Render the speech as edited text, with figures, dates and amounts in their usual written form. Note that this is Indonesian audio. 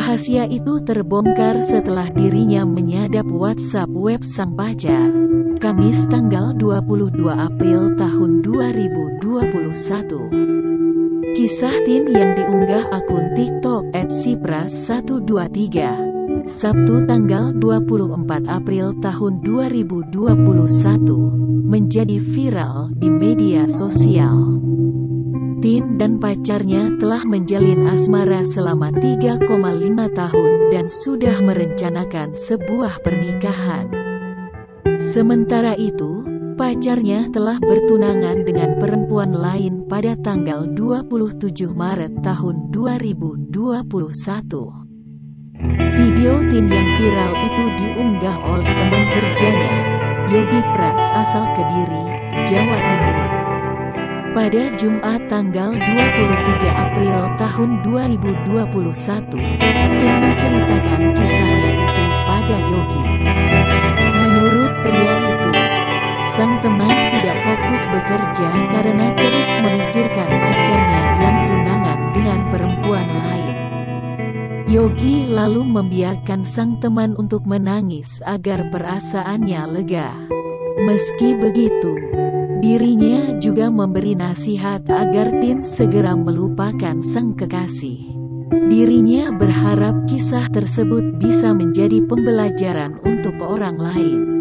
Rahasia itu terbongkar setelah dirinya menyadap WhatsApp web sang pacar, Kamis tanggal 22 April tahun 2021. Kisah Tin yang diunggah akun TikTok @sipras123, Sabtu tanggal 24 April tahun 2021, menjadi viral di media sosial. Tin dan pacarnya telah menjalin asmara selama 3,5 tahun dan sudah merencanakan sebuah pernikahan. Sementara itu, pacarnya telah bertunangan dengan perempuan lain pada tanggal 27 Maret tahun 2021. Video Tin yang viral itu diunggah oleh teman kerjanya, Yogi Pras asal Kediri, Jawa Timur. Pada Jumat tanggal 23 April tahun 2021, Tin menceritakan kisahnya itu pada Yogi. Menurut pria itu, sang teman tidak fokus bekerja karena terus memikirkan pacarnya yang tunangan dengan perempuan lain. Yogi lalu membiarkan sang teman untuk menangis agar perasaannya lega. Meski begitu, dirinya juga memberi nasihat agar Tin segera melupakan sang kekasih. Dirinya berharap kisah tersebut bisa menjadi pembelajaran untuk orang lain.